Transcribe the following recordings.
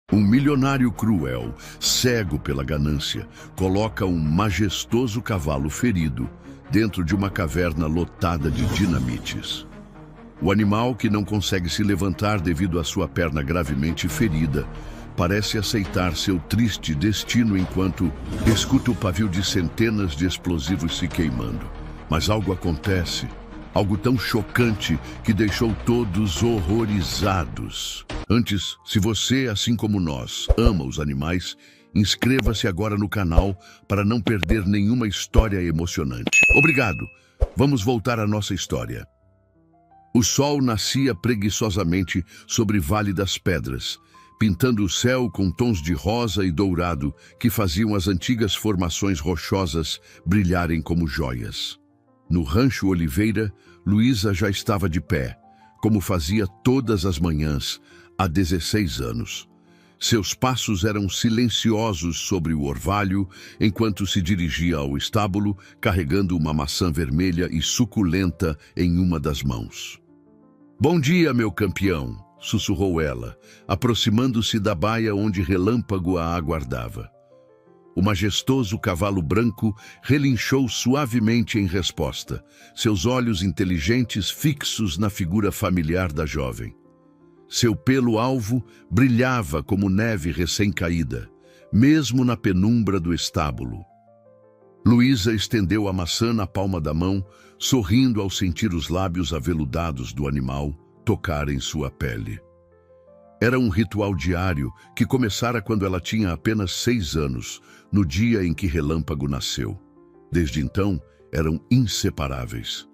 Um milionário cruel, cego pela ganância, coloca um majestoso cavalo ferido dentro de uma caverna lotada de dinamites. O animal, que não consegue se levantar devido à sua perna gravemente ferida, parece aceitar seu triste destino enquanto escuta o pavio de centenas de explosivos se queimando. Mas algo acontece, algo tão chocante que deixou todos horrorizados. Antes, se você, assim como nós, ama os animais, inscreva-se agora no canal para não perder nenhuma história emocionante. Obrigado! Vamos voltar à nossa história. O sol nascia preguiçosamente sobre Vale das Pedras, pintando o céu com tons de rosa e dourado que faziam as antigas formações rochosas brilharem como joias. No Rancho Oliveira, Luísa já estava de pé, como fazia todas as manhãs, há 16 anos. Seus passos eram silenciosos sobre o orvalho, enquanto se dirigia ao estábulo, carregando uma maçã vermelha e suculenta em uma das mãos. "Bom dia, meu campeão", sussurrou ela, aproximando-se da baia onde Relâmpago a aguardava. O majestoso cavalo branco relinchou suavemente em resposta, seus olhos inteligentes fixos na figura familiar da jovem. Seu pelo alvo brilhava como neve recém-caída, mesmo na penumbra do estábulo. Luísa estendeu a maçã na palma da mão, sorrindo ao sentir os lábios aveludados do animal tocarem sua pele. Era um ritual diário que começara quando ela tinha apenas 6 anos, no dia em que Relâmpago nasceu. Desde então, eram inseparáveis.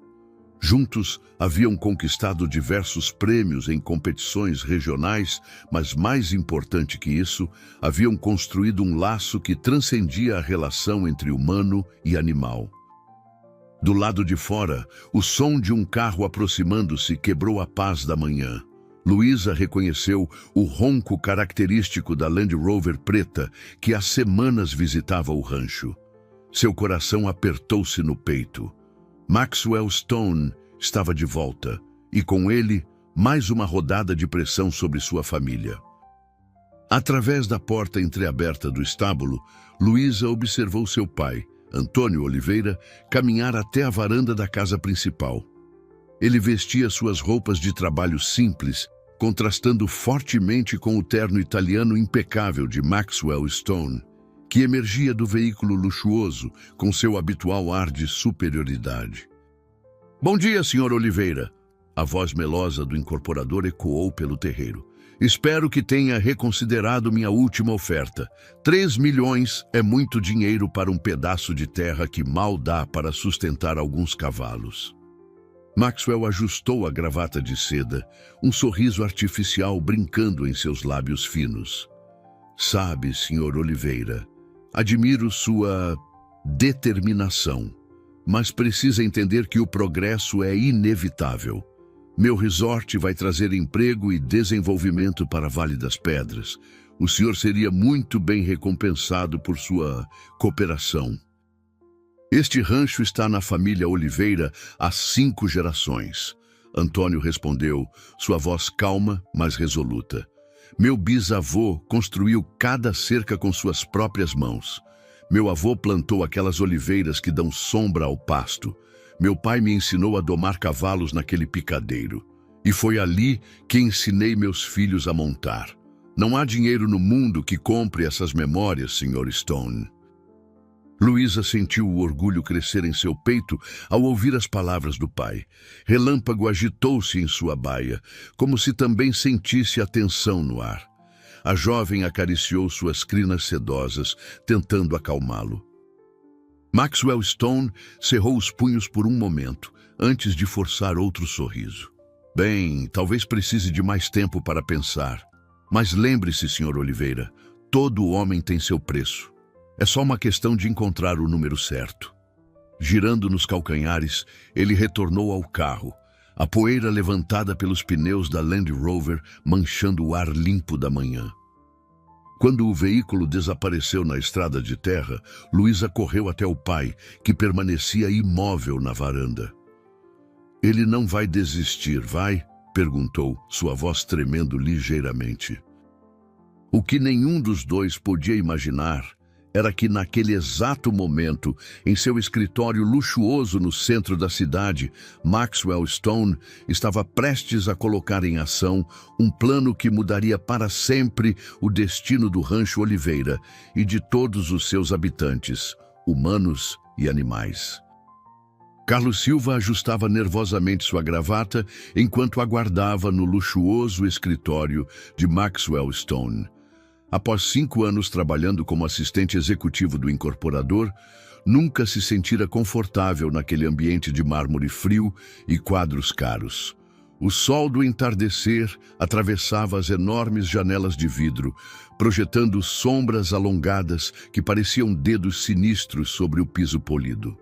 Juntos, haviam conquistado diversos prêmios em competições regionais, mas mais importante que isso, haviam construído um laço que transcendia a relação entre humano e animal. Do lado de fora, o som de um carro aproximando-se quebrou a paz da manhã. Luísa reconheceu o ronco característico da Land Rover preta que há semanas visitava o rancho. Seu coração apertou-se no peito. Maxwell Stone estava de volta, e com ele, mais uma rodada de pressão sobre sua família. Através da porta entreaberta do estábulo, Luísa observou seu pai, Antônio Oliveira, caminhar até a varanda da casa principal. Ele vestia suas roupas de trabalho simples, contrastando fortemente com o terno italiano impecável de Maxwell Stone, que emergia do veículo luxuoso com seu habitual ar de superioridade. "Bom dia, Sr. Oliveira", a voz melosa do incorporador ecoou pelo terreiro. "Espero que tenha reconsiderado minha última oferta. 3 milhões é muito dinheiro para um pedaço de terra que mal dá para sustentar alguns cavalos." Maxwell ajustou a gravata de seda, um sorriso artificial brincando em seus lábios finos. "Sabe, Sr. Oliveira, admiro sua determinação, mas precisa entender que o progresso é inevitável. Meu resort vai trazer emprego e desenvolvimento para Vale das Pedras. O senhor seria muito bem recompensado por sua cooperação. Este rancho está na família Oliveira há 5 gerações. Antônio respondeu, sua voz calma, mas resoluta. Meu bisavô construiu cada cerca com suas próprias mãos. Meu avô plantou aquelas oliveiras que dão sombra ao pasto. Meu pai me ensinou a domar cavalos naquele picadeiro. E foi ali que ensinei meus filhos a montar. Não há dinheiro no mundo que compre essas memórias, Sr. Stone. Luísa sentiu o orgulho crescer em seu peito ao ouvir as palavras do pai. Relâmpago agitou-se em sua baia, como se também sentisse a tensão no ar. A jovem acariciou suas crinas sedosas, tentando acalmá-lo. Maxwell Stone cerrou os punhos por um momento, antes de forçar outro sorriso. Bem, talvez precise de mais tempo para pensar. Mas lembre-se, Sr. Oliveira, todo homem tem seu preço. É só uma questão de encontrar o número certo. Girando nos calcanhares, ele retornou ao carro, a poeira levantada pelos pneus da Land Rover manchando o ar limpo da manhã. Quando o veículo desapareceu na estrada de terra, Luísa correu até o pai, que permanecia imóvel na varanda. "Ele não vai desistir, vai?" perguntou, sua voz tremendo ligeiramente. O que nenhum dos dois podia imaginar era que naquele exato momento, em seu escritório luxuoso no centro da cidade, Maxwell Stone estava prestes a colocar em ação um plano que mudaria para sempre o destino do Rancho Oliveira e de todos os seus habitantes, humanos e animais. Carlos Silva ajustava nervosamente sua gravata enquanto aguardava no luxuoso escritório de Maxwell Stone. Após 5 anos trabalhando como assistente executivo do incorporador, nunca se sentira confortável naquele ambiente de mármore frio e quadros caros. O sol do entardecer atravessava as enormes janelas de vidro, projetando sombras alongadas que pareciam dedos sinistros sobre o piso polido.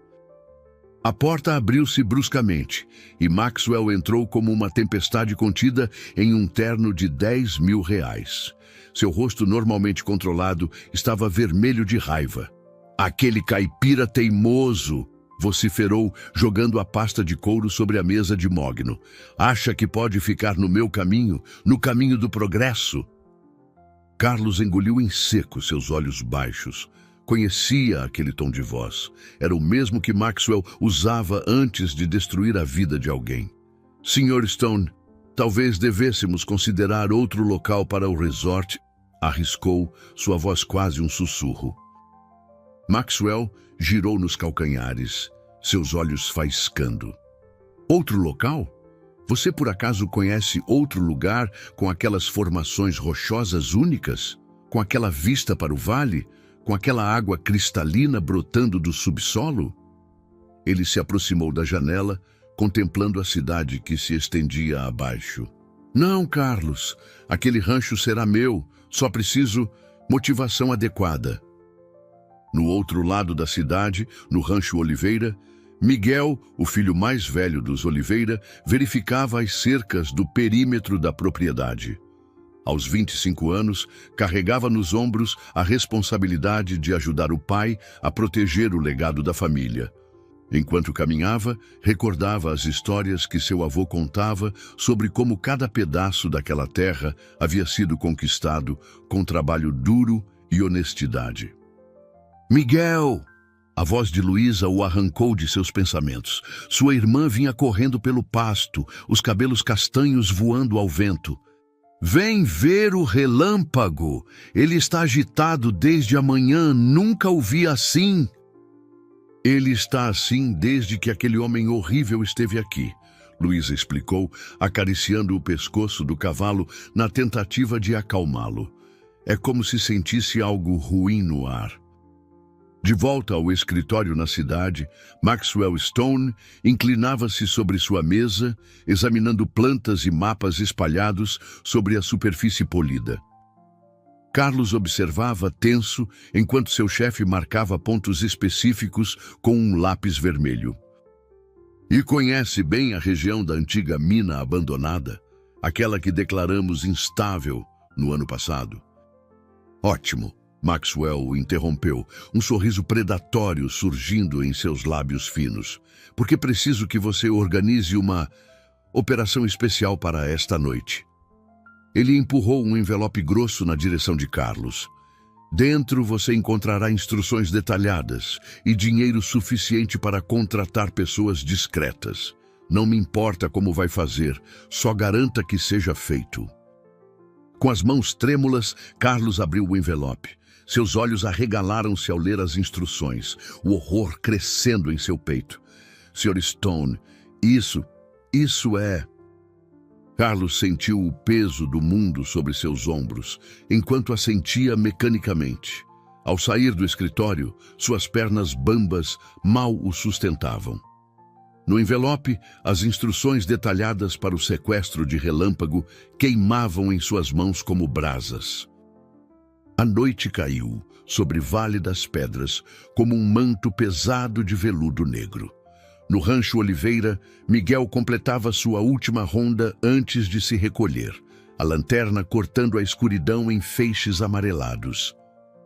A porta abriu-se bruscamente e Maxwell entrou como uma tempestade contida em um terno de R$10.000. Seu rosto, normalmente controlado, estava vermelho de raiva. "Aquele caipira teimoso!" vociferou, jogando a pasta de couro sobre a mesa de mogno. "Acha que pode ficar no meu caminho, no caminho do progresso?" Carlos engoliu em seco seus olhos baixos. Conhecia aquele tom de voz. Era o mesmo que Maxwell usava antes de destruir a vida de alguém. "Sr. Stone, talvez devêssemos considerar outro local para o resort", arriscou, sua voz quase um sussurro. Maxwell girou nos calcanhares, seus olhos faiscando. "Outro local? Você por acaso conhece outro lugar com aquelas formações rochosas únicas? Com aquela vista para o vale? Com aquela água cristalina brotando do subsolo?" Ele se aproximou da janela, contemplando a cidade que se estendia abaixo. "Não, Carlos, aquele rancho será meu, só preciso motivação adequada." No outro lado da cidade, no Rancho Oliveira, Miguel, o filho mais velho dos Oliveira, verificava as cercas do perímetro da propriedade. Aos 25 anos, carregava nos ombros a responsabilidade de ajudar o pai a proteger o legado da família. Enquanto caminhava, recordava as histórias que seu avô contava sobre como cada pedaço daquela terra havia sido conquistado com trabalho duro e honestidade. "Miguel!" A voz de Luísa o arrancou de seus pensamentos. Sua irmã vinha correndo pelo pasto, os cabelos castanhos voando ao vento. "Vem ver o relâmpago! Ele está agitado desde a manhã, nunca o vi assim." "Ele está assim desde que aquele homem horrível esteve aqui", Luísa explicou, acariciando o pescoço do cavalo na tentativa de acalmá-lo. É como se sentisse algo ruim no ar. De volta ao escritório na cidade, Maxwell Stone inclinava-se sobre sua mesa, examinando plantas e mapas espalhados sobre a superfície polida. Carlos observava tenso enquanto seu chefe marcava pontos específicos com um lápis vermelho. "E conhece bem a região da antiga mina abandonada, aquela que declaramos instável no ano passado?" "Ótimo." Maxwell o interrompeu, um sorriso predatório surgindo em seus lábios finos. "Porque preciso que você organize uma operação especial para esta noite." Ele empurrou um envelope grosso na direção de Carlos. "Dentro você encontrará instruções detalhadas e dinheiro suficiente para contratar pessoas discretas. Não me importa como vai fazer, só garanta que seja feito." Com as mãos trêmulas, Carlos abriu o envelope. Seus olhos arregalaram-se ao ler as instruções, o horror crescendo em seu peito. "Sr. Stone, isso é..." Carlos sentiu o peso do mundo sobre seus ombros, enquanto assentia mecanicamente. Ao sair do escritório, suas pernas bambas mal o sustentavam. No envelope, as instruções detalhadas para o sequestro de Relâmpago queimavam em suas mãos como brasas. A noite caiu sobre Vale das Pedras como um manto pesado de veludo negro. No Rancho Oliveira, Miguel completava sua última ronda antes de se recolher, a lanterna cortando a escuridão em feixes amarelados.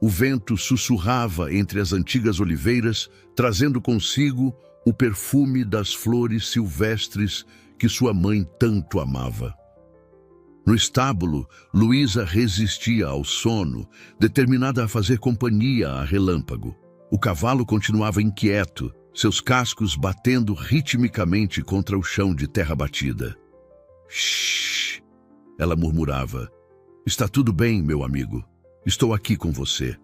O vento sussurrava entre as antigas oliveiras, trazendo consigo o perfume das flores silvestres que sua mãe tanto amava. No estábulo, Luísa resistia ao sono, determinada a fazer companhia a Relâmpago. O cavalo continuava inquieto, seus cascos batendo ritmicamente contra o chão de terra batida. Shhh! Ela murmurava. Está tudo bem, meu amigo. Estou aqui com você.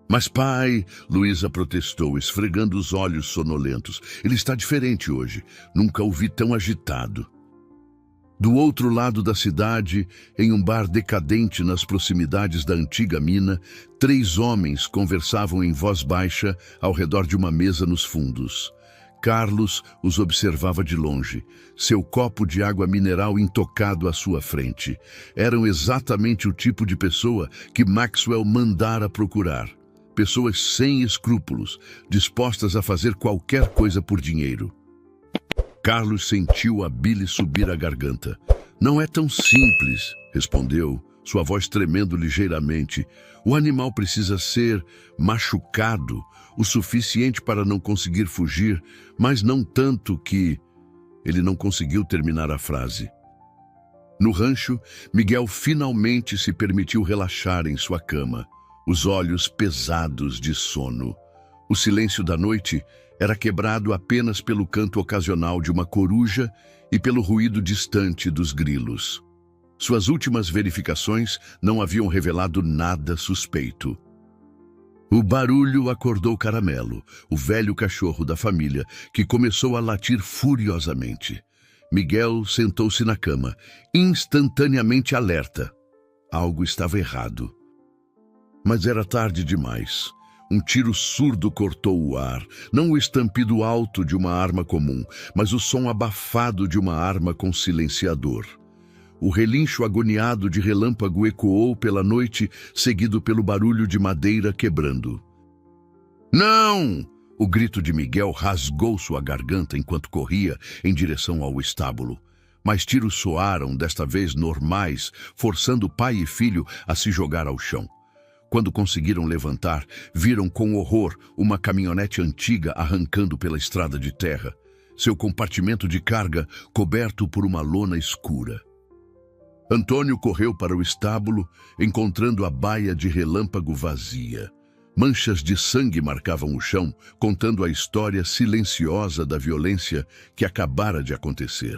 Mas pai, Luísa protestou, esfregando os olhos sonolentos. Ele está diferente hoje. Nunca o vi tão agitado. Do outro lado da cidade, em um bar decadente nas proximidades da antiga mina, 3 homens conversavam em voz baixa ao redor de uma mesa nos fundos. Carlos os observava de longe, seu copo de água mineral intocado à sua frente. Eram exatamente o tipo de pessoa que Maxwell mandara procurar. Pessoas sem escrúpulos, dispostas a fazer qualquer coisa por dinheiro. Carlos sentiu a bile subir à garganta. Não é tão simples, respondeu, sua voz tremendo ligeiramente. O animal precisa ser machucado o suficiente para não conseguir fugir, mas não tanto que... Ele não conseguiu terminar a frase. No rancho, Miguel finalmente se permitiu relaxar em sua cama, os olhos pesados de sono. O silêncio da noite era quebrado apenas pelo canto ocasional de uma coruja e pelo ruído distante dos grilos. Suas últimas verificações não haviam revelado nada suspeito. O barulho acordou Caramelo, o velho cachorro da família, que começou a latir furiosamente. Miguel sentou-se na cama, instantaneamente alerta. Algo estava errado. Mas era tarde demais. Um tiro surdo cortou o ar, não o estampido alto de uma arma comum, mas o som abafado de uma arma com silenciador. O relincho agoniado de Relâmpago ecoou pela noite, seguido pelo barulho de madeira quebrando. Não! O grito de Miguel rasgou sua garganta enquanto corria em direção ao estábulo. Mas tiros soaram, desta vez normais, forçando pai e filho a se jogar ao chão. Quando conseguiram levantar, viram com horror uma caminhonete antiga arrancando pela estrada de terra, seu compartimento de carga coberto por uma lona escura. Antônio correu para o estábulo, encontrando a baia de Relâmpago vazia. Manchas de sangue marcavam o chão, contando a história silenciosa da violência que acabara de acontecer.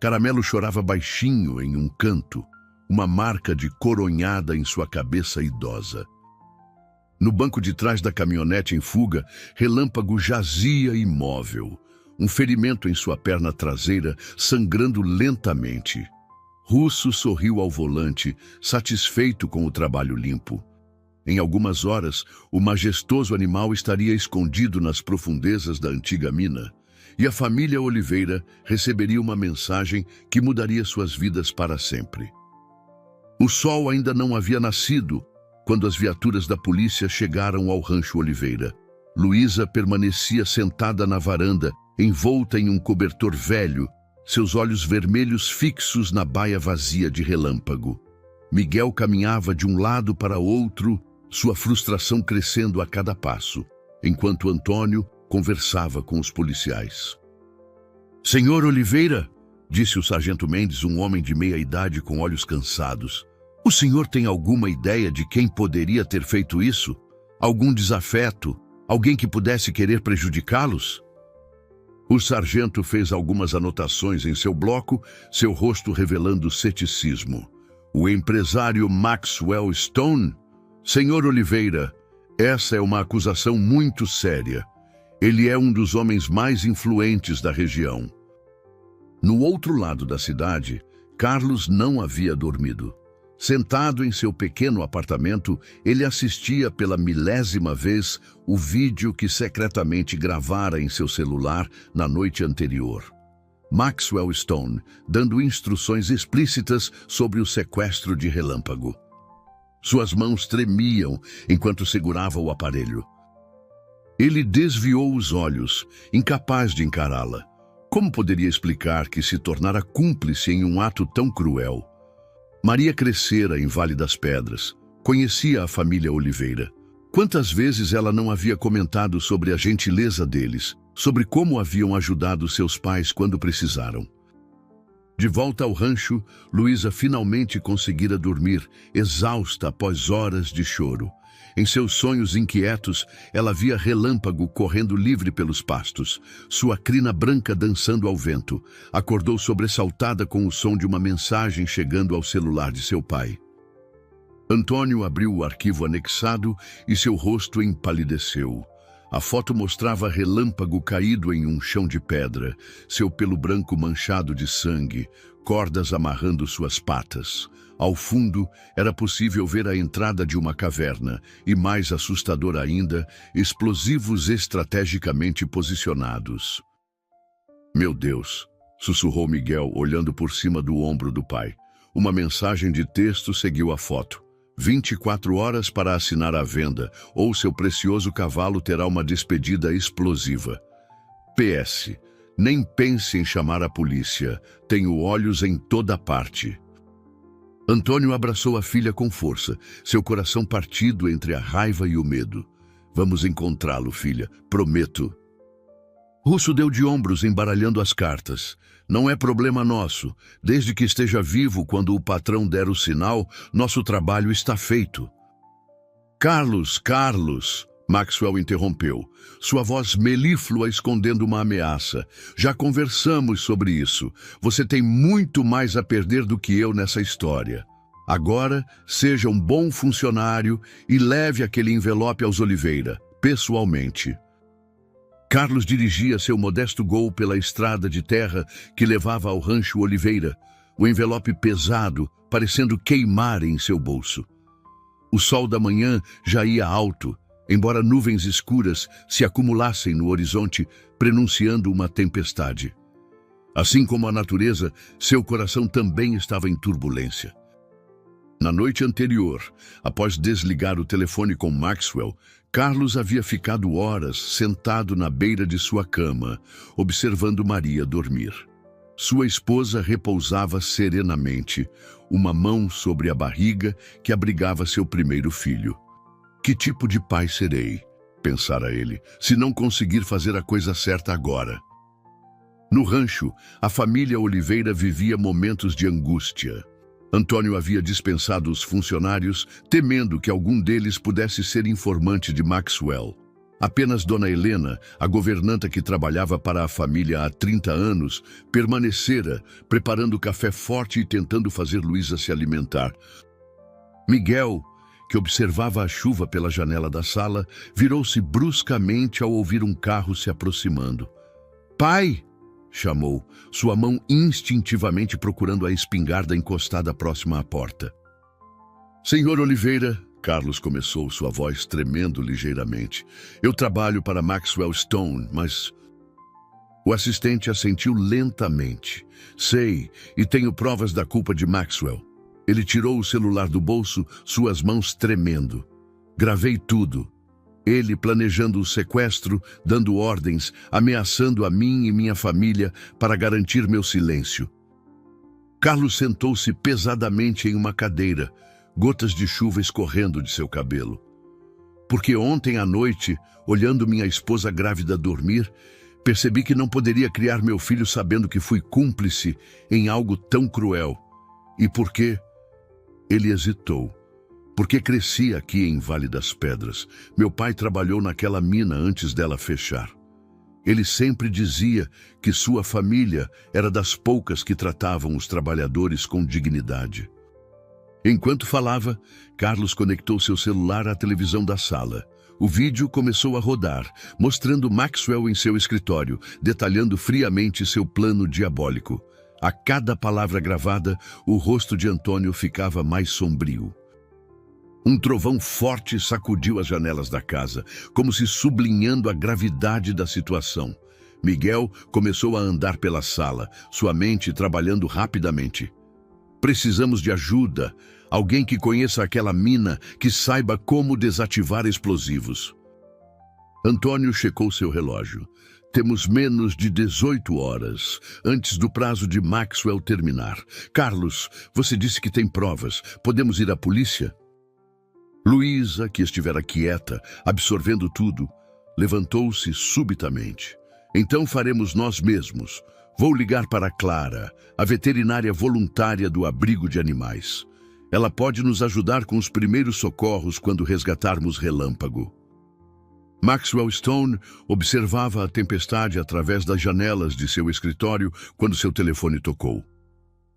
Caramelo chorava baixinho em um canto, uma marca de coronhada em sua cabeça idosa. No banco de trás da caminhonete em fuga, Relâmpago jazia imóvel, um ferimento em sua perna traseira sangrando lentamente. Russo sorriu ao volante, satisfeito com o trabalho limpo. Em algumas horas, o majestoso animal estaria escondido nas profundezas da antiga mina, e a família Oliveira receberia uma mensagem que mudaria suas vidas para sempre. O sol ainda não havia nascido quando as viaturas da polícia chegaram ao rancho Oliveira. Luísa permanecia sentada na varanda, envolta em um cobertor velho, seus olhos vermelhos fixos na baia vazia de Relâmpago. Miguel caminhava de um lado para outro, sua frustração crescendo a cada passo, enquanto Antônio conversava com os policiais. "Senhor Oliveira", disse o sargento Mendes, um homem de meia idade com olhos cansados. "O senhor tem alguma ideia de quem poderia ter feito isso? Algum desafeto? Alguém que pudesse querer prejudicá-los?" O sargento fez algumas anotações em seu bloco, seu rosto revelando ceticismo. "O empresário Maxwell Stone? Senhor Oliveira, essa é uma acusação muito séria. Ele é um dos homens mais influentes da região." No outro lado da cidade, Carlos não havia dormido. Sentado em seu pequeno apartamento, ele assistia pela milésima vez o vídeo que secretamente gravara em seu celular na noite anterior. Maxwell Stone, dando instruções explícitas sobre o sequestro de Relâmpago. Suas mãos tremiam enquanto segurava o aparelho. Ele desviou os olhos, incapaz de encará-la. Como poderia explicar que se tornara cúmplice em um ato tão cruel? Maria crescera em Vale das Pedras. Conhecia a família Oliveira. Quantas vezes ela não havia comentado sobre a gentileza deles, sobre como haviam ajudado seus pais quando precisaram. De volta ao rancho, Luísa finalmente conseguira dormir, exausta após horas de choro. Em seus sonhos inquietos, ela via Relâmpago correndo livre pelos pastos, sua crina branca dançando ao vento. Acordou sobressaltada com o som de uma mensagem chegando ao celular de seu pai. Antônio abriu o arquivo anexado e seu rosto empalideceu. A foto mostrava Relâmpago caído em um chão de pedra, seu pelo branco manchado de sangue, cordas amarrando suas patas. Ao fundo, era possível ver a entrada de uma caverna e, mais assustador ainda, explosivos estrategicamente posicionados. Meu Deus, sussurrou Miguel, olhando por cima do ombro do pai. Uma mensagem de texto seguiu a foto. 24 horas para assinar a venda, ou seu precioso cavalo terá uma despedida explosiva. PS. Nem pense em chamar a polícia. Tenho olhos em toda parte. Antônio abraçou a filha com força, seu coração partido entre a raiva e o medo. Vamos encontrá-lo, filha, prometo. Russo deu de ombros, embaralhando as cartas. Não é problema nosso. Desde que esteja vivo quando o patrão der o sinal, nosso trabalho está feito. Carlos, Maxwell interrompeu, sua voz melíflua escondendo uma ameaça. Já conversamos sobre isso. Você tem muito mais a perder do que eu nessa história. Agora, seja um bom funcionário e leve aquele envelope aos Oliveira, pessoalmente. Carlos dirigia seu modesto Gol pela estrada de terra que levava ao rancho Oliveira, o envelope pesado, parecendo queimar em seu bolso. O sol da manhã já ia alto, embora nuvens escuras se acumulassem no horizonte, prenunciando uma tempestade. Assim como a natureza, seu coração também estava em turbulência. Na noite anterior, após desligar o telefone com Maxwell, Carlos havia ficado horas sentado na beira de sua cama, observando Maria dormir. Sua esposa repousava serenamente, uma mão sobre a barriga que abrigava seu primeiro filho. Que tipo de pai serei, pensara ele, se não conseguir fazer a coisa certa agora? No rancho, a família Oliveira vivia momentos de angústia. Antônio havia dispensado os funcionários, temendo que algum deles pudesse ser informante de Maxwell. Apenas Dona Helena, a governanta que trabalhava para a família há 30 anos, permanecera, preparando café forte e tentando fazer Luísa se alimentar. Miguel, que observava a chuva pela janela da sala, virou-se bruscamente ao ouvir um carro se aproximando. "Pai!" chamou, sua mão instintivamente procurando a espingarda encostada próxima à porta. "Senhor Oliveira", Carlos começou, sua voz tremendo ligeiramente. "Eu trabalho para Maxwell Stone, mas..." O assistente assentiu lentamente. "Sei, e tenho provas da culpa de Maxwell." Ele tirou o celular do bolso, suas mãos tremendo. "Gravei tudo. Ele planejando o sequestro, dando ordens, ameaçando a mim e minha família para garantir meu silêncio." Carlos sentou-se pesadamente em uma cadeira, gotas de chuva escorrendo de seu cabelo. "Porque ontem à noite, olhando minha esposa grávida dormir, percebi que não poderia criar meu filho sabendo que fui cúmplice em algo tão cruel. E por quê?" Ele hesitou. "Porque cresci aqui em Vale das Pedras. Meu pai trabalhou naquela mina antes dela fechar. Ele sempre dizia que sua família era das poucas que tratavam os trabalhadores com dignidade." Enquanto falava, Carlos conectou seu celular à televisão da sala. O vídeo começou a rodar, mostrando Maxwell em seu escritório, detalhando friamente seu plano diabólico. A cada palavra gravada, o rosto de Antônio ficava mais sombrio. Um trovão forte sacudiu as janelas da casa, como se sublinhando a gravidade da situação. Miguel começou a andar pela sala, sua mente trabalhando rapidamente. "Precisamos de ajuda. Alguém que conheça aquela mina, que saiba como desativar explosivos." Antônio checou seu relógio. "Temos menos de 18 horas, antes do prazo de Maxwell terminar. Carlos, você disse que tem provas. Podemos ir à polícia?" Luísa, que estivera quieta, absorvendo tudo, levantou-se subitamente. Então faremos nós mesmos. Vou ligar para Clara, a veterinária voluntária do abrigo de animais. Ela pode nos ajudar com os primeiros socorros quando resgatarmos Relâmpago. Maxwell Stone observava a tempestade através das janelas de seu escritório quando seu telefone tocou.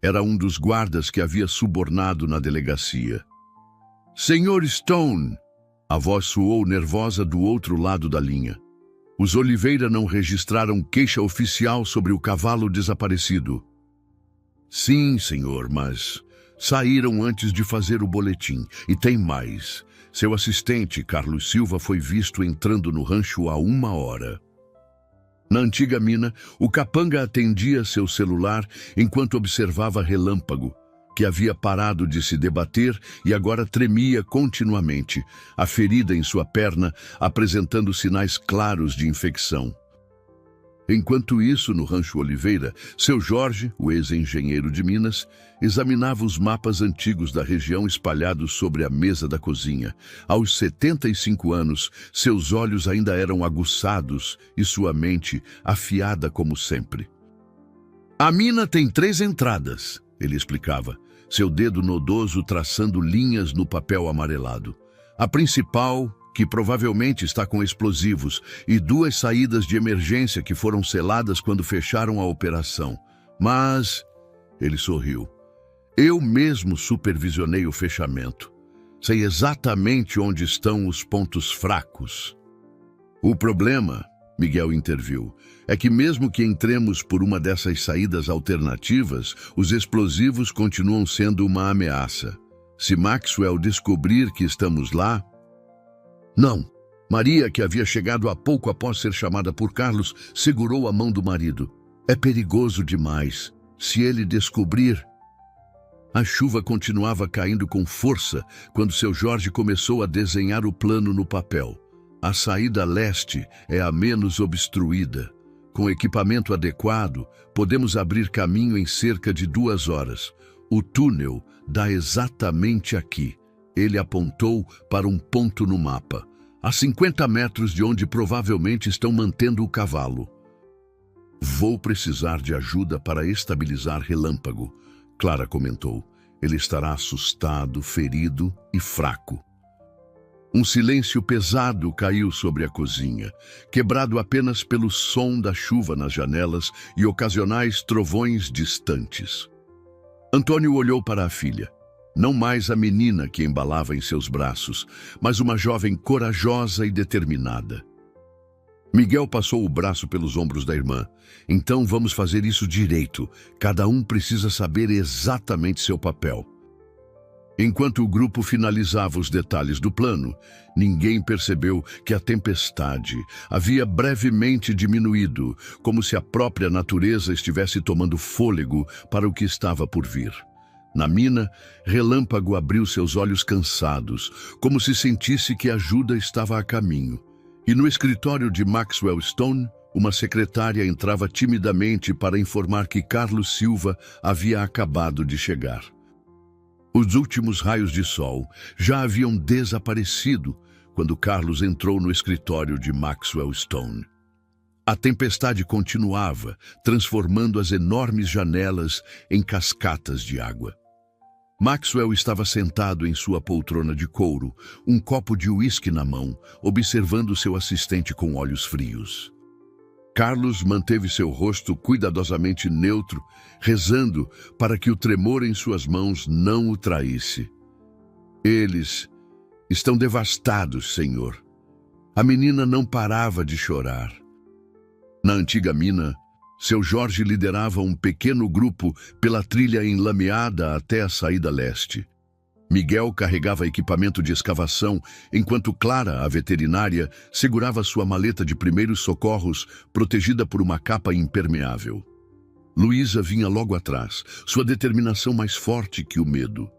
Era um dos guardas que havia subornado na delegacia. Senhor Stone! A voz soou nervosa do outro lado da linha. Os Oliveira não registraram queixa oficial sobre o cavalo desaparecido. Sim, senhor, mas saíram antes de fazer o boletim. E tem mais. Seu assistente, Carlos Silva, foi visto entrando no rancho há 1 hora. Na antiga mina, o capanga atendia seu celular enquanto observava Relâmpago, que havia parado de se debater e agora tremia continuamente, a ferida em sua perna apresentando sinais claros de infecção. Enquanto isso, no Rancho Oliveira, seu Jorge, o ex-engenheiro de Minas, examinava os mapas antigos da região espalhados sobre a mesa da cozinha. Aos 75 anos, seus olhos ainda eram aguçados e sua mente afiada como sempre. A mina tem 3 entradas, ele explicava, seu dedo nodoso traçando linhas no papel amarelado. A principal, que provavelmente está com explosivos, e 2 saídas de emergência que foram seladas quando fecharam a operação. Mas, ele sorriu, eu mesmo supervisionei o fechamento. Sei exatamente onde estão os pontos fracos. O problema, Miguel interviu, é que mesmo que entremos por uma dessas saídas alternativas, os explosivos continuam sendo uma ameaça. Se Maxwell descobrir que estamos lá... Não. Maria, que havia chegado há pouco após ser chamada por Carlos, segurou a mão do marido. É perigoso demais. Se ele descobrir... A chuva continuava caindo com força quando seu Jorge começou a desenhar o plano no papel. A saída leste é a menos obstruída. Com equipamento adequado, podemos abrir caminho em cerca de 2 horas. O túnel dá exatamente aqui. Ele apontou para um ponto no mapa, a 50 metros de onde provavelmente estão mantendo o cavalo. Vou precisar de ajuda para estabilizar Relâmpago, Clara comentou. Ele estará assustado, ferido e fraco. Um silêncio pesado caiu sobre a cozinha, quebrado apenas pelo som da chuva nas janelas e ocasionais trovões distantes. Antônio olhou para a filha. Não mais a menina que embalava em seus braços, mas uma jovem corajosa e determinada. Miguel passou o braço pelos ombros da irmã. Então vamos fazer isso direito. Cada um precisa saber exatamente seu papel. Enquanto o grupo finalizava os detalhes do plano, ninguém percebeu que a tempestade havia brevemente diminuído, como se a própria natureza estivesse tomando fôlego para o que estava por vir. Na mina, Relâmpago abriu seus olhos cansados, como se sentisse que a ajuda estava a caminho. E no escritório de Maxwell Stone, uma secretária entrava timidamente para informar que Carlos Silva havia acabado de chegar. Os últimos raios de sol já haviam desaparecido quando Carlos entrou no escritório de Maxwell Stone. A tempestade continuava, transformando as enormes janelas em cascatas de água. Maxwell estava sentado em sua poltrona de couro, um copo de uísque na mão, observando seu assistente com olhos frios. Carlos manteve seu rosto cuidadosamente neutro, rezando para que o tremor em suas mãos não o traísse. Eles estão devastados, senhor. A menina não parava de chorar. Na antiga mina, seu Jorge liderava um pequeno grupo pela trilha enlameada até a saída leste. Miguel carregava equipamento de escavação, enquanto Clara, a veterinária, segurava sua maleta de primeiros socorros, protegida por uma capa impermeável. Luísa vinha logo atrás, sua determinação mais forte que o medo.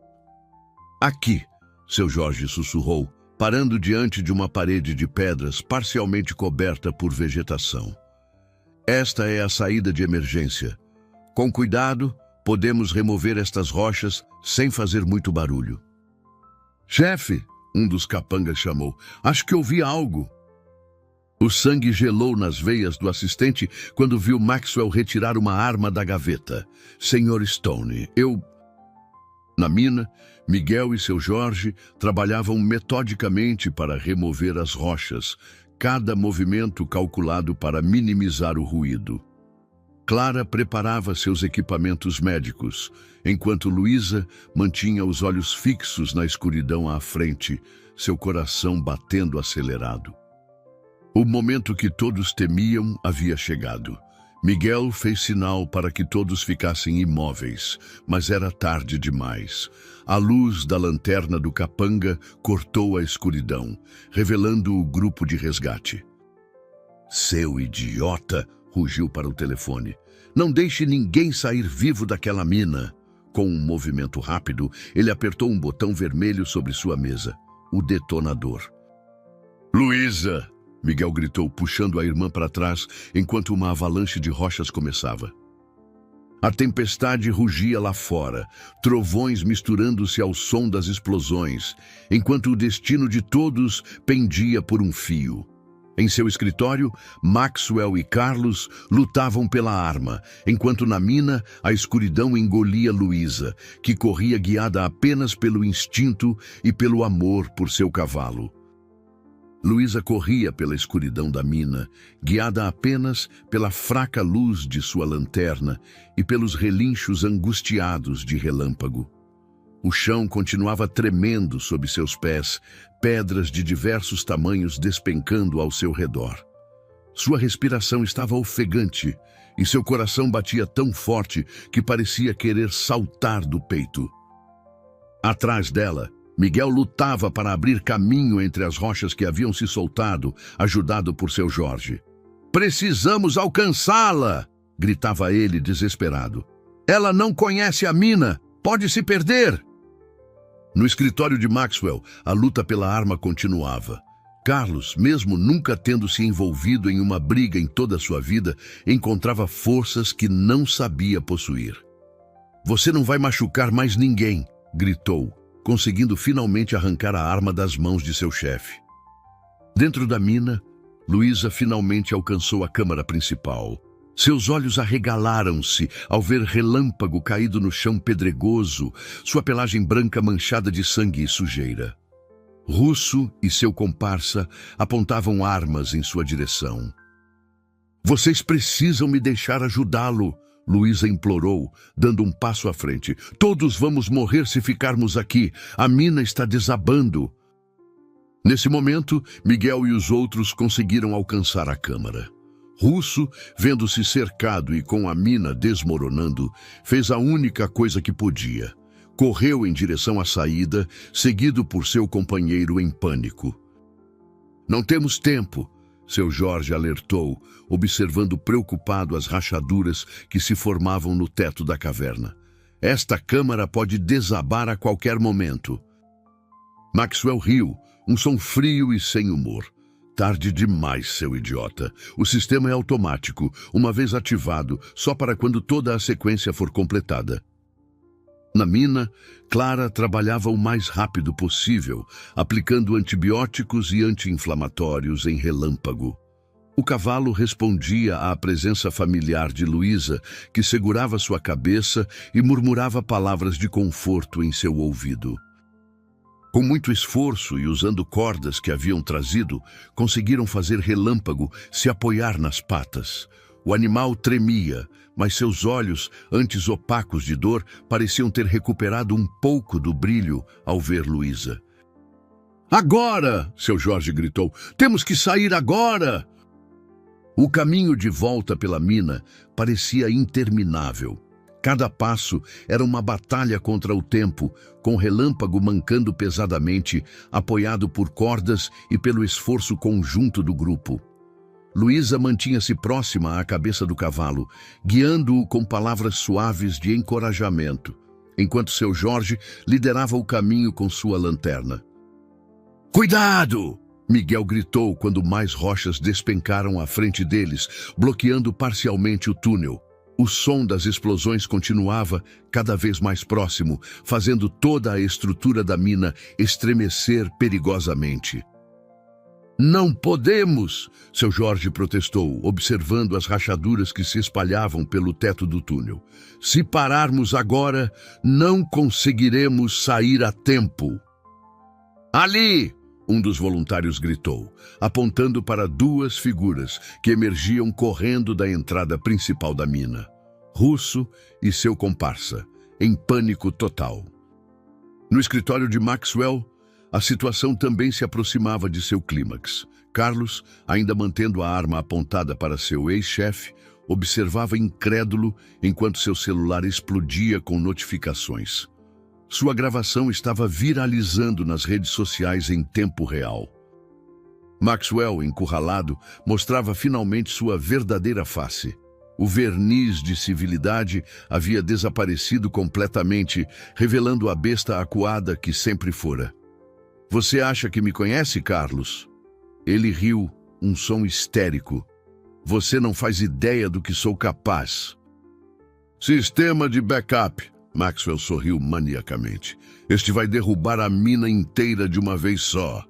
Aqui, seu Jorge sussurrou, parando diante de uma parede de pedras parcialmente coberta por vegetação. Esta é a saída de emergência. Com cuidado, podemos remover estas rochas sem fazer muito barulho. Chefe, um dos capangas chamou, acho que ouvi algo. O sangue gelou nas veias do assistente quando viu Maxwell retirar uma arma da gaveta. Senhor Stone, Na mina, Miguel e seu Jorge trabalhavam metodicamente para remover as rochas, cada movimento calculado para minimizar o ruído. Clara preparava seus equipamentos médicos, enquanto Luísa mantinha os olhos fixos na escuridão à frente, seu coração batendo acelerado. O momento que todos temiam havia chegado. Miguel fez sinal para que todos ficassem imóveis, mas era tarde demais. A luz da lanterna do capanga cortou a escuridão, revelando o grupo de resgate. Seu idiota! Rugiu para o telefone. Não deixe ninguém sair vivo daquela mina. Com um movimento rápido, ele apertou um botão vermelho sobre sua mesa. O detonador. Luísa! Miguel gritou, puxando a irmã para trás, enquanto uma avalanche de rochas começava. A tempestade rugia lá fora, trovões misturando-se ao som das explosões, enquanto o destino de todos pendia por um fio. Em seu escritório, Maxwell e Carlos lutavam pela arma, enquanto na mina a escuridão engolia Luísa, que corria guiada apenas pelo instinto e pelo amor por seu cavalo. Luísa corria pela escuridão da mina, guiada apenas pela fraca luz de sua lanterna e pelos relinchos angustiados de relâmpago. O chão continuava tremendo sob seus pés, pedras de diversos tamanhos despencando ao seu redor. Sua respiração estava ofegante e seu coração batia tão forte que parecia querer saltar do peito. Atrás dela, Miguel lutava para abrir caminho entre as rochas que haviam se soltado, ajudado por seu Jorge. "Precisamos alcançá-la!" gritava ele, desesperado. "Ela não conhece a mina! Pode se perder!" No escritório de Maxwell, a luta pela arma continuava. Carlos, mesmo nunca tendo se envolvido em uma briga em toda a sua vida, encontrava forças que não sabia possuir. "Você não vai machucar mais ninguém!" gritou, conseguindo finalmente arrancar a arma das mãos de seu chefe. Dentro da mina, Luísa finalmente alcançou a câmara principal. Seus olhos arregalaram-se ao ver Relâmpago caído no chão pedregoso, sua pelagem branca manchada de sangue e sujeira. Russo e seu comparsa apontavam armas em sua direção. "Vocês precisam me deixar ajudá-lo!" Luísa implorou, dando um passo à frente. "Todos vamos morrer se ficarmos aqui. A mina está desabando." Nesse momento, Miguel e os outros conseguiram alcançar a câmara. Russo, vendo-se cercado e com a mina desmoronando, fez a única coisa que podia. Correu em direção à saída, seguido por seu companheiro em pânico. "Não temos tempo!" Seu Jorge alertou, observando preocupado as rachaduras que se formavam no teto da caverna. "Esta câmara pode desabar a qualquer momento." Maxwell riu, um som frio e sem humor. "Tarde demais, seu idiota. O sistema é automático, uma vez ativado, só para quando toda a sequência for completada." Na mina, Clara trabalhava o mais rápido possível, aplicando antibióticos e anti-inflamatórios em Relâmpago. O cavalo respondia à presença familiar de Luísa, que segurava sua cabeça e murmurava palavras de conforto em seu ouvido. Com muito esforço e usando cordas que haviam trazido, conseguiram fazer Relâmpago se apoiar nas patas. O animal tremia, mas seus olhos, antes opacos de dor, pareciam ter recuperado um pouco do brilho ao ver Luísa. "Agora!" seu Jorge gritou. "Temos que sair agora!" O caminho de volta pela mina parecia interminável. Cada passo era uma batalha contra o tempo, com Relâmpago mancando pesadamente, apoiado por cordas e pelo esforço conjunto do grupo. Luísa mantinha-se próxima à cabeça do cavalo, guiando-o com palavras suaves de encorajamento, enquanto seu Jorge liderava o caminho com sua lanterna. "Cuidado!" Miguel gritou quando mais rochas despencaram à frente deles, bloqueando parcialmente o túnel. O som das explosões continuava cada vez mais próximo, fazendo toda a estrutura da mina estremecer perigosamente. Não podemos! Seu Jorge protestou, observando as rachaduras que se espalhavam pelo teto do túnel. Se pararmos agora, não conseguiremos sair a tempo. Ali! Um dos voluntários gritou, apontando para duas figuras que emergiam correndo da entrada principal da mina. Russo e seu comparsa, em pânico total. No escritório de Maxwell, a situação também se aproximava de seu clímax. Carlos, ainda mantendo a arma apontada para seu ex-chefe, observava incrédulo enquanto seu celular explodia com notificações. Sua gravação estava viralizando nas redes sociais em tempo real. Maxwell, encurralado, mostrava finalmente sua verdadeira face. O verniz de civilidade havia desaparecido completamente, revelando a besta acuada que sempre fora. Você acha que me conhece, Carlos? Ele riu, um som histérico. Você não faz ideia do que sou capaz. Sistema de backup. Maxwell sorriu maniacamente. Este vai derrubar a mina inteira de uma vez só.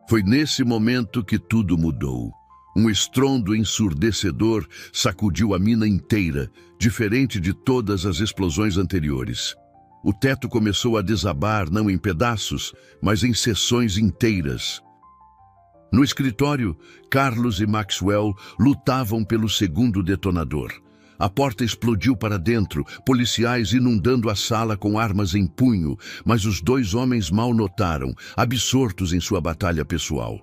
Foi nesse momento que tudo mudou. Um estrondo ensurdecedor sacudiu a mina inteira, diferente de todas as explosões anteriores. O teto começou a desabar, não em pedaços, mas em seções inteiras. No escritório, Carlos e Maxwell lutavam pelo segundo detonador. A porta explodiu para dentro, policiais inundando a sala com armas em punho, mas os dois homens mal notaram, absortos em sua batalha pessoal.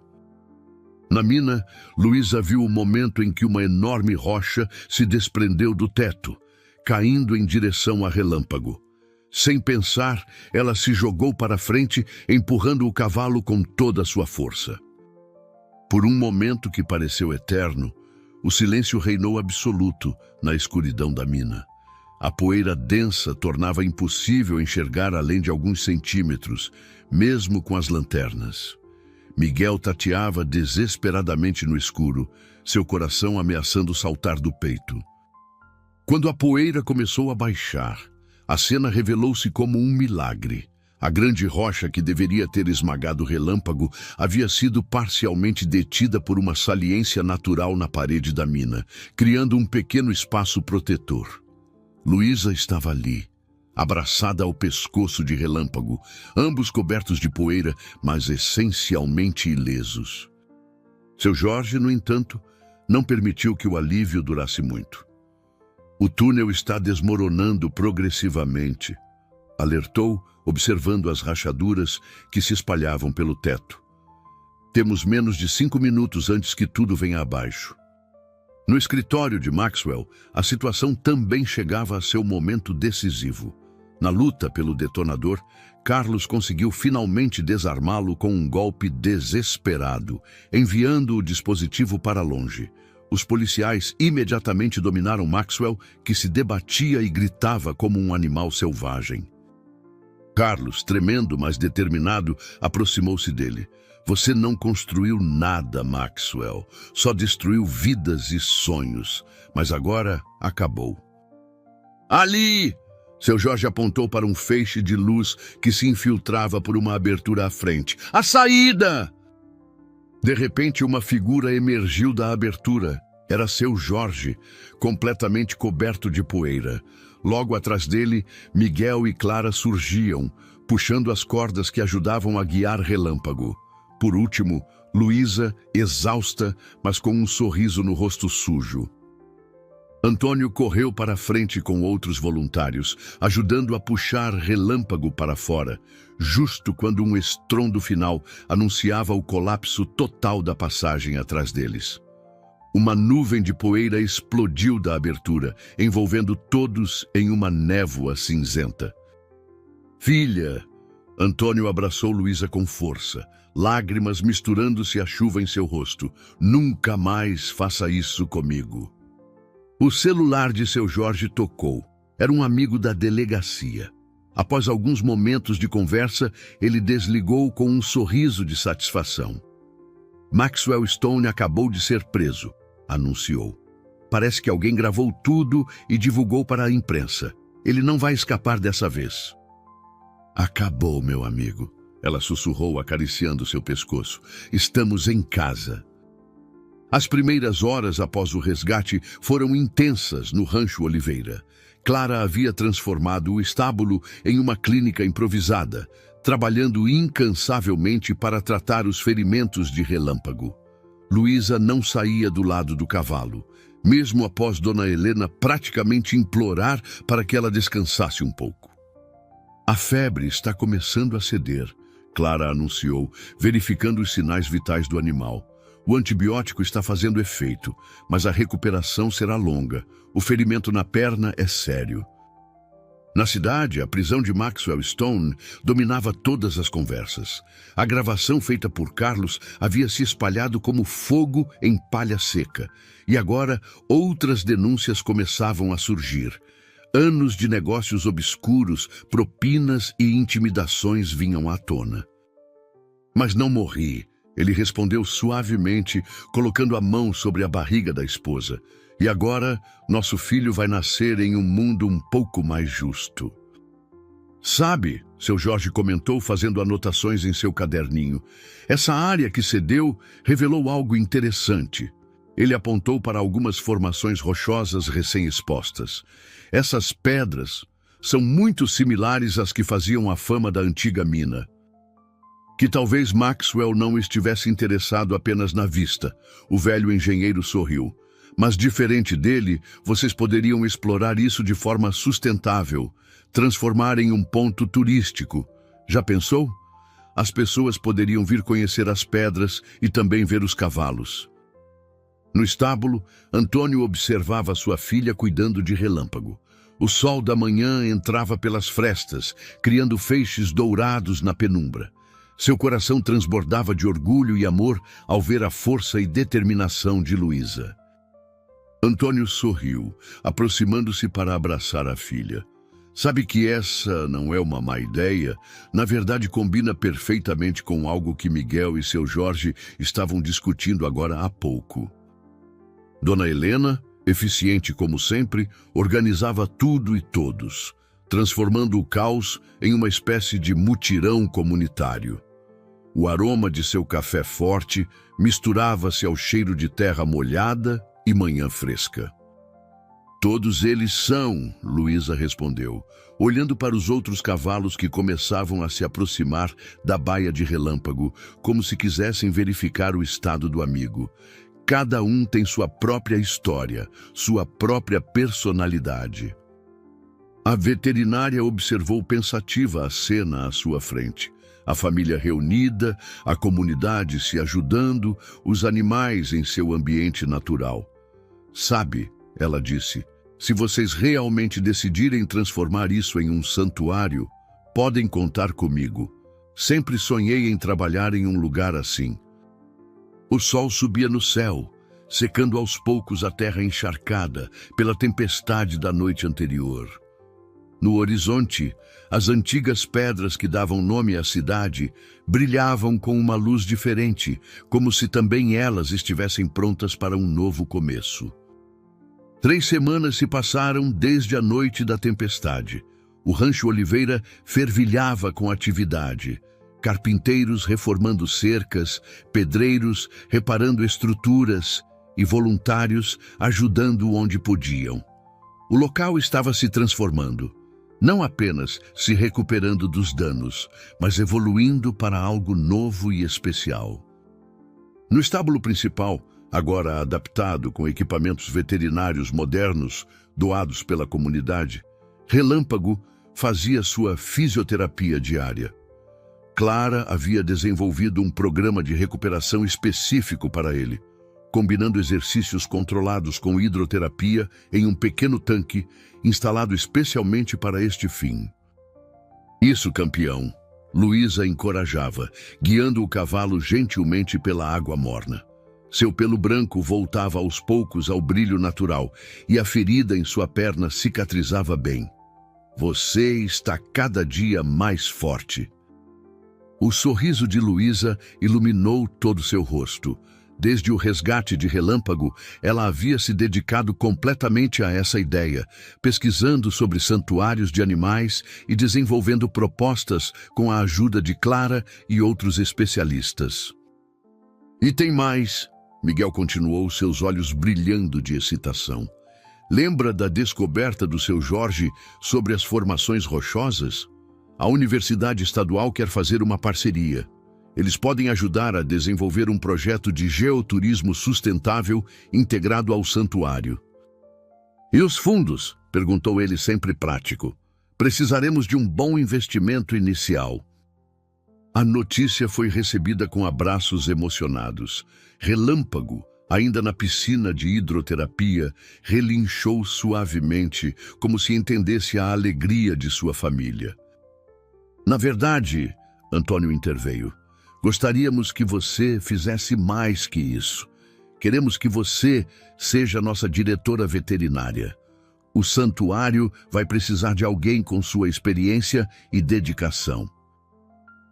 Na mina, Luísa viu o momento em que uma enorme rocha se desprendeu do teto, caindo em direção a Relâmpago. Sem pensar, ela se jogou para frente, empurrando o cavalo com toda a sua força. Por um momento que pareceu eterno, o silêncio reinou absoluto na escuridão da mina. A poeira densa tornava impossível enxergar além de alguns centímetros, mesmo com as lanternas. Miguel tateava desesperadamente no escuro, seu coração ameaçando saltar do peito. Quando a poeira começou a baixar, a cena revelou-se como um milagre. A grande rocha que deveria ter esmagado o Relâmpago havia sido parcialmente detida por uma saliência natural na parede da mina, criando um pequeno espaço protetor. Luísa estava ali, abraçada ao pescoço de Relâmpago, ambos cobertos de poeira, mas essencialmente ilesos. Seu Jorge, no entanto, não permitiu que o alívio durasse muito. O túnel está desmoronando progressivamente, alertou, observando as rachaduras que se espalhavam pelo teto. Temos menos de 5 minutos antes que tudo venha abaixo. No escritório de Maxwell, a situação também chegava a seu momento decisivo. Na luta pelo detonador, Carlos conseguiu finalmente desarmá-lo com um golpe desesperado, enviando o dispositivo para longe. Os policiais imediatamente dominaram Maxwell, que se debatia e gritava como um animal selvagem. Carlos, tremendo, mas determinado, aproximou-se dele. Você não construiu nada, Maxwell. Só destruiu vidas e sonhos. Mas agora acabou. Ali! Seu Jorge apontou para um feixe de luz que se infiltrava por uma abertura à frente. A saída! De repente, uma figura emergiu da abertura. Era seu Jorge, completamente coberto de poeira. Logo atrás dele, Miguel e Clara surgiam, puxando as cordas que ajudavam a guiar Relâmpago. Por último, Luísa, exausta, mas com um sorriso no rosto sujo. Antônio correu para a frente com outros voluntários, ajudando a puxar Relâmpago para fora, justo quando um estrondo final anunciava o colapso total da passagem atrás deles. Uma nuvem de poeira explodiu da abertura, envolvendo todos em uma névoa cinzenta. Filha! Antônio abraçou Luísa com força, lágrimas misturando-se à chuva em seu rosto. Nunca mais faça isso comigo. O celular de seu Jorge tocou. Era um amigo da delegacia. Após alguns momentos de conversa, ele desligou com um sorriso de satisfação. Maxwell Stone acabou de ser preso, anunciou. Parece que alguém gravou tudo e divulgou para a imprensa. Ele não vai escapar dessa vez. Acabou, meu amigo. Ela sussurrou, acariciando seu pescoço. Estamos em casa. As primeiras horas após o resgate foram intensas no Rancho Oliveira. Clara havia transformado o estábulo em uma clínica improvisada, trabalhando incansavelmente para tratar os ferimentos de Relâmpago. Luísa não saía do lado do cavalo, mesmo após Dona Helena praticamente implorar para que ela descansasse um pouco. A febre está começando a ceder, Clara anunciou, verificando os sinais vitais do animal. O antibiótico está fazendo efeito, mas a recuperação será longa. O ferimento na perna é sério. Na cidade, a prisão de Maxwell Stone dominava todas as conversas. A gravação feita por Carlos havia se espalhado como fogo em palha seca. E agora, outras denúncias começavam a surgir. Anos de negócios obscuros, propinas e intimidações vinham à tona. Mas não morri, ele respondeu suavemente, colocando a mão sobre a barriga da esposa. E agora, nosso filho vai nascer em um mundo um pouco mais justo. Sabe, seu Jorge comentou, fazendo anotações em seu caderninho, essa área que cedeu revelou algo interessante. Ele apontou para algumas formações rochosas recém-expostas. Essas pedras são muito similares às que faziam a fama da antiga mina. Que talvez Maxwell não estivesse interessado apenas na vista. O velho engenheiro sorriu. Mas diferente dele, vocês poderiam explorar isso de forma sustentável, transformar em um ponto turístico. Já pensou? As pessoas poderiam vir conhecer as pedras e também ver os cavalos. No estábulo, Antônio observava sua filha cuidando de Relâmpago. O sol da manhã entrava pelas frestas, criando feixes dourados na penumbra. Seu coração transbordava de orgulho e amor ao ver a força e determinação de Luísa. Antônio sorriu, aproximando-se para abraçar a filha. Sabe que essa não é uma má ideia? Na verdade, combina perfeitamente com algo que Miguel e seu Jorge estavam discutindo agora há pouco. Dona Helena, eficiente como sempre, organizava tudo e todos, transformando o caos em uma espécie de mutirão comunitário. O aroma de seu café forte misturava-se ao cheiro de terra molhada e manhã fresca. Todos eles são, Luísa respondeu, olhando para os outros cavalos que começavam a se aproximar da baia de Relâmpago, como se quisessem verificar o estado do amigo. Cada um tem sua própria história, sua própria personalidade. A veterinária observou pensativa a cena à sua frente. A família reunida, a comunidade se ajudando, os animais em seu ambiente natural. Sabe, ela disse, se vocês realmente decidirem transformar isso em um santuário, podem contar comigo. Sempre sonhei em trabalhar em um lugar assim. O sol subia no céu, secando aos poucos a terra encharcada pela tempestade da noite anterior. No horizonte, as antigas pedras que davam nome à cidade brilhavam com uma luz diferente, como se também elas estivessem prontas para um novo começo. 3 semanas se passaram desde a noite da tempestade. O Rancho Oliveira fervilhava com atividade. Carpinteiros reformando cercas, pedreiros reparando estruturas e voluntários ajudando onde podiam. O local estava se transformando, não apenas se recuperando dos danos, mas evoluindo para algo novo e especial. No estábulo principal, agora adaptado com equipamentos veterinários modernos doados pela comunidade, Relâmpago fazia sua fisioterapia diária. Clara havia desenvolvido um programa de recuperação específico para ele, combinando exercícios controlados com hidroterapia em um pequeno tanque instalado especialmente para este fim. Isso, campeão, Luísa encorajava, guiando o cavalo gentilmente pela água morna. Seu pelo branco voltava aos poucos ao brilho natural e a ferida em sua perna cicatrizava bem. Você está cada dia mais forte. O sorriso de Luísa iluminou todo seu rosto. Desde o resgate de Relâmpago, ela havia se dedicado completamente a essa ideia, pesquisando sobre santuários de animais e desenvolvendo propostas com a ajuda de Clara e outros especialistas. E tem mais, Miguel continuou, seus olhos brilhando de excitação. Lembra da descoberta do seu Jorge sobre as formações rochosas? A Universidade Estadual quer fazer uma parceria. Eles podem ajudar a desenvolver um projeto de geoturismo sustentável integrado ao santuário. E os fundos? Perguntou ele, sempre prático. Precisaremos de um bom investimento inicial. A notícia foi recebida com abraços emocionados. Relâmpago, ainda na piscina de hidroterapia, relinchou suavemente, como se entendesse a alegria de sua família. Na verdade, Antônio interveio, gostaríamos que você fizesse mais que isso. Queremos que você seja nossa diretora veterinária. O santuário vai precisar de alguém com sua experiência e dedicação.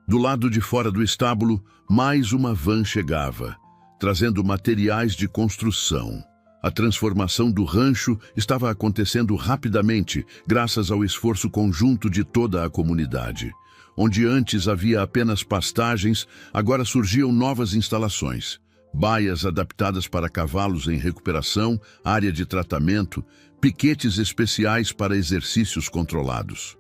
Do lado de fora do estábulo, mais uma van chegava, trazendo materiais de construção. A transformação do rancho estava acontecendo rapidamente, graças ao esforço conjunto de toda a comunidade. Onde antes havia apenas pastagens, agora surgiam novas instalações. Baias adaptadas para cavalos em recuperação, área de tratamento, piquetes especiais para exercícios controlados.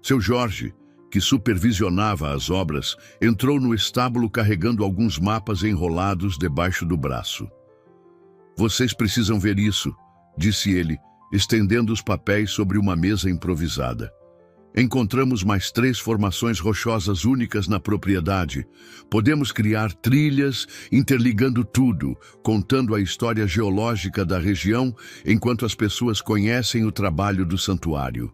Seu Jorge, que supervisionava as obras, entrou no estábulo carregando alguns mapas enrolados debaixo do braço. Vocês precisam ver isso, disse ele, estendendo os papéis sobre uma mesa improvisada. Encontramos mais 3 formações rochosas únicas na propriedade. Podemos criar trilhas, interligando tudo, contando a história geológica da região, enquanto as pessoas conhecem o trabalho do santuário.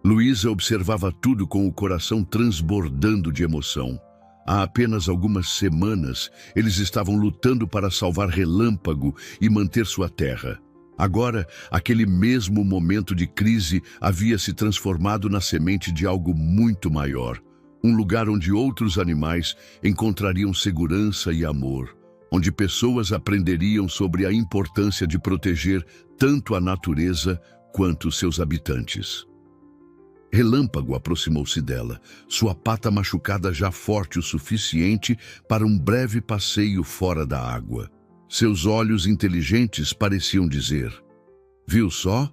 Luísa observava tudo com o coração transbordando de emoção. Há apenas algumas semanas, eles estavam lutando para salvar Relâmpago e manter sua terra. Agora, aquele mesmo momento de crise havia se transformado na semente de algo muito maior. Um lugar onde outros animais encontrariam segurança e amor. Onde pessoas aprenderiam sobre a importância de proteger tanto a natureza quanto seus habitantes. Relâmpago aproximou-se dela, sua pata machucada já forte o suficiente para um breve passeio fora da água. Seus olhos inteligentes pareciam dizer: viu só?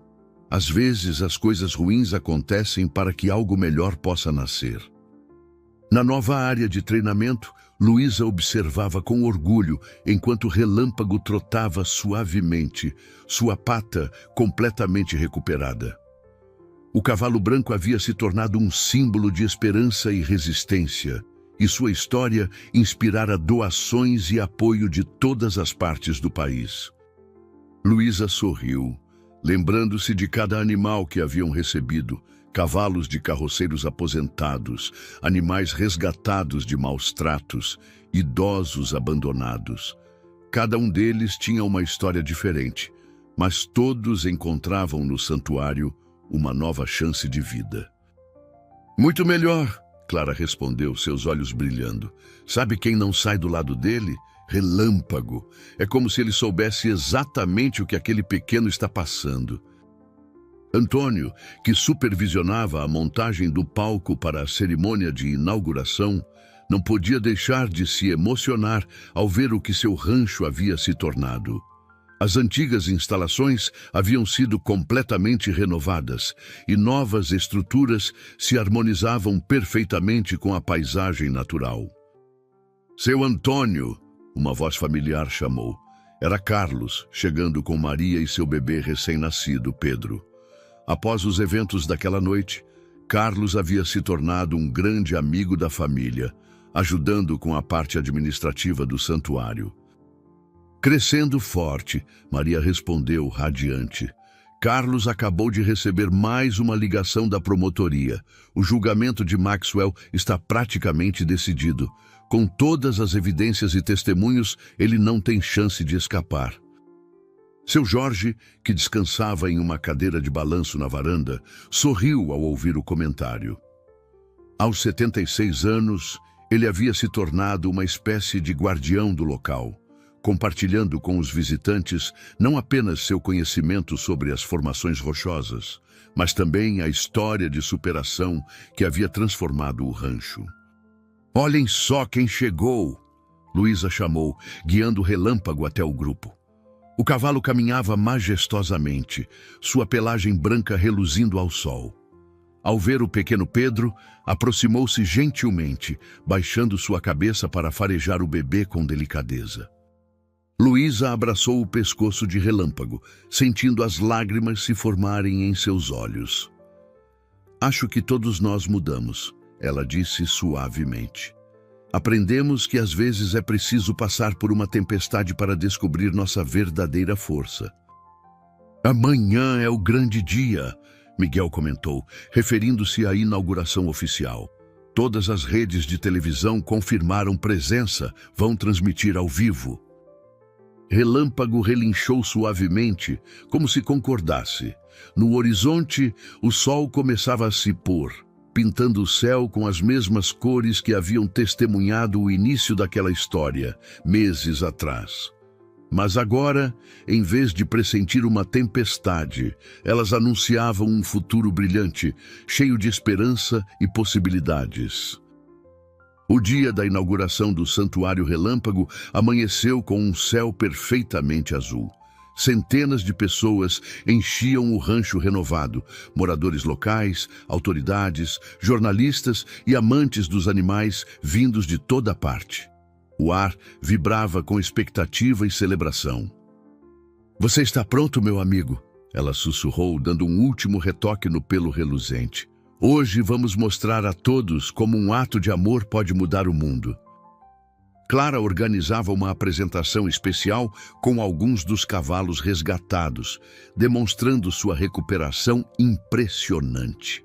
Às vezes as coisas ruins acontecem para que algo melhor possa nascer. Na nova área de treinamento, Luísa observava com orgulho enquanto Relâmpago trotava suavemente, sua pata completamente recuperada. O cavalo branco havia se tornado um símbolo de esperança e resistência, e sua história inspirara doações e apoio de todas as partes do país. Luísa sorriu, lembrando-se de cada animal que haviam recebido, cavalos de carroceiros aposentados, animais resgatados de maus tratos, idosos abandonados. Cada um deles tinha uma história diferente, mas todos encontravam no santuário uma nova chance de vida. Muito melhor, Clara respondeu, seus olhos brilhando. Sabe quem não sai do lado dele? Relâmpago. É como se ele soubesse exatamente o que aquele pequeno está passando. Antônio, que supervisionava a montagem do palco para a cerimônia de inauguração, não podia deixar de se emocionar ao ver o que seu rancho havia se tornado. As antigas instalações haviam sido completamente renovadas e novas estruturas se harmonizavam perfeitamente com a paisagem natural. Seu Antônio, uma voz familiar chamou. Era Carlos, chegando com Maria e seu bebê recém-nascido, Pedro. Após os eventos daquela noite, Carlos havia se tornado um grande amigo da família, ajudando com a parte administrativa do santuário. Crescendo forte, Maria respondeu radiante. Carlos acabou de receber mais uma ligação da promotoria. O julgamento de Maxwell está praticamente decidido. Com todas as evidências e testemunhos, ele não tem chance de escapar. Seu Jorge, que descansava em uma cadeira de balanço na varanda, sorriu ao ouvir o comentário. Aos 76 anos, ele havia se tornado uma espécie de guardião do local. compartilhando com os visitantes não apenas seu conhecimento sobre as formações rochosas, mas também a história de superação que havia transformado o rancho. "Olhem só quem chegou!" Luísa chamou, guiando o Relâmpago até o grupo. O cavalo caminhava majestosamente, sua pelagem branca reluzindo ao sol. Ao ver o pequeno Pedro, aproximou-se gentilmente, baixando sua cabeça para farejar o bebê com delicadeza. Luísa abraçou o pescoço de Relâmpago, sentindo as lágrimas se formarem em seus olhos. "Acho que todos nós mudamos", ela disse suavemente. "Aprendemos que às vezes é preciso passar por uma tempestade para descobrir nossa verdadeira força." "Amanhã é o grande dia", Miguel comentou, referindo-se à inauguração oficial. "Todas as redes de televisão confirmaram presença, vão transmitir ao vivo." Relâmpago relinchou suavemente, como se concordasse. No horizonte, o sol começava a se pôr, pintando o céu com as mesmas cores que haviam testemunhado o início daquela história, meses atrás. Mas agora, em vez de pressentir uma tempestade, elas anunciavam um futuro brilhante, cheio de esperança e possibilidades. O dia da inauguração do Santuário Relâmpago amanheceu com um céu perfeitamente azul. Centenas de pessoas enchiam o rancho renovado, moradores locais, autoridades, jornalistas e amantes dos animais vindos de toda parte. O ar vibrava com expectativa e celebração. "Você está pronto, meu amigo?" ela sussurrou, dando um último retoque no pelo reluzente. "Hoje vamos mostrar a todos como um ato de amor pode mudar o mundo." Clara organizava uma apresentação especial com alguns dos cavalos resgatados, demonstrando sua recuperação impressionante.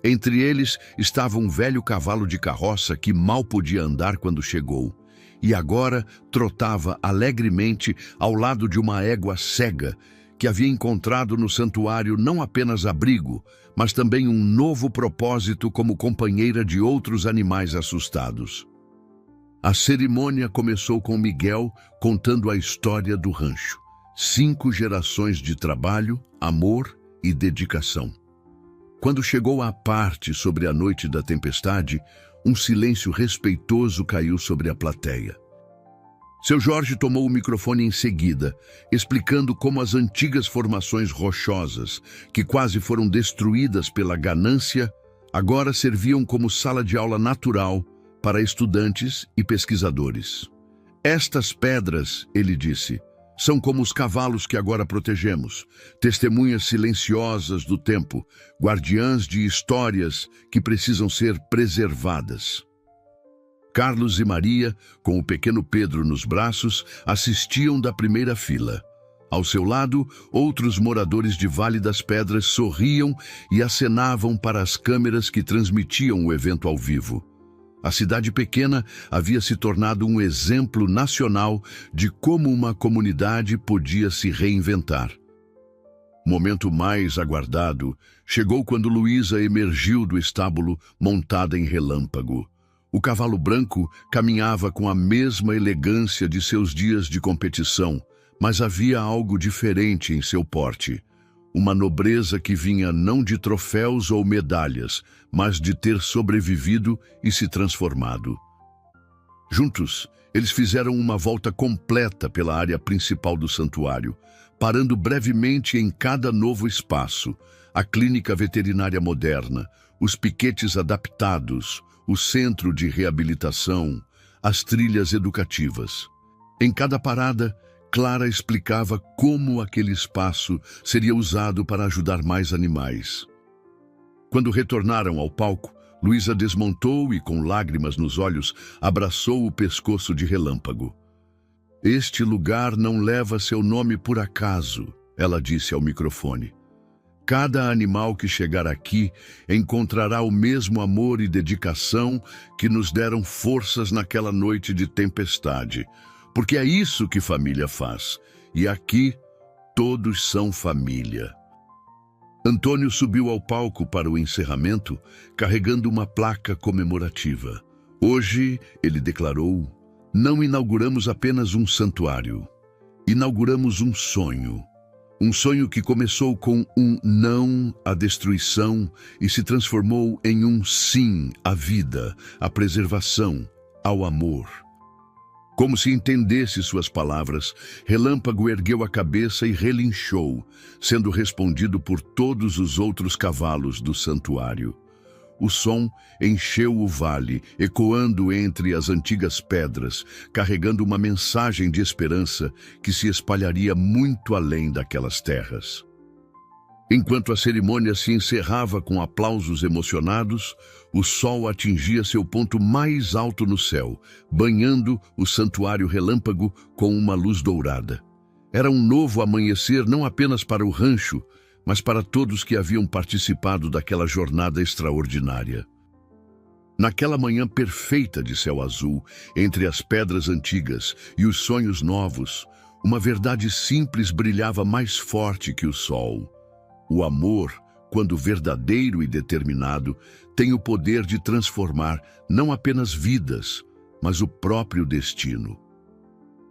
Entre eles estava um velho cavalo de carroça que mal podia andar quando chegou, e agora trotava alegremente ao lado de uma égua cega que havia encontrado no santuário não apenas abrigo, mas também um novo propósito como companheira de outros animais assustados. A cerimônia começou com Miguel contando a história do rancho. 5 gerações de trabalho, amor e dedicação. Quando chegou à parte sobre a noite da tempestade, um silêncio respeitoso caiu sobre a plateia. Seu Jorge tomou o microfone em seguida, explicando como as antigas formações rochosas, que quase foram destruídas pela ganância, agora serviam como sala de aula natural para estudantes e pesquisadores. "Estas pedras", ele disse, "são como os cavalos que agora protegemos, testemunhas silenciosas do tempo, guardiãs de histórias que precisam ser preservadas." Carlos e Maria, com o pequeno Pedro nos braços, assistiam da primeira fila. Ao seu lado, outros moradores de Vale das Pedras sorriam e acenavam para as câmeras que transmitiam o evento ao vivo. A cidade pequena havia se tornado um exemplo nacional de como uma comunidade podia se reinventar. O momento mais aguardado chegou quando Luísa emergiu do estábulo montada em Relâmpago. O cavalo branco caminhava com a mesma elegância de seus dias de competição, mas havia algo diferente em seu porte. Uma nobreza que vinha não de troféus ou medalhas, mas de ter sobrevivido e se transformado. Juntos, eles fizeram uma volta completa pela área principal do santuário, parando brevemente em cada novo espaço: a clínica veterinária moderna, os piquetes adaptados, o centro de reabilitação, as trilhas educativas. Em cada parada, Clara explicava como aquele espaço seria usado para ajudar mais animais. Quando retornaram ao palco, Luísa desmontou e, com lágrimas nos olhos, abraçou o pescoço de Relâmpago. "Este lugar não leva seu nome por acaso", ela disse ao microfone. "Cada animal que chegar aqui encontrará o mesmo amor e dedicação que nos deram forças naquela noite de tempestade, porque é isso que família faz, e aqui todos são família." Antônio subiu ao palco para o encerramento, carregando uma placa comemorativa. "Hoje", ele declarou, Não inauguramos apenas um santuário. Inauguramos um sonho. Um sonho que começou com um não à destruição e se transformou em um sim à vida, à preservação, ao amor. Como se entendesse suas palavras, Relâmpago ergueu a cabeça e relinchou, sendo respondido por todos os outros cavalos do santuário. O som encheu o vale, ecoando entre as antigas pedras, carregando uma mensagem de esperança que se espalharia muito além daquelas terras. Enquanto a cerimônia se encerrava com aplausos emocionados, o sol atingia seu ponto mais alto no céu, banhando o santuário Relâmpago com uma luz dourada. Era um novo amanhecer não apenas para o rancho, mas para todos que haviam participado daquela jornada extraordinária. Naquela manhã perfeita de céu azul, entre as pedras antigas e os sonhos novos, uma verdade simples brilhava mais forte que o sol. O amor, quando verdadeiro e determinado, tem o poder de transformar não apenas vidas, mas o próprio destino.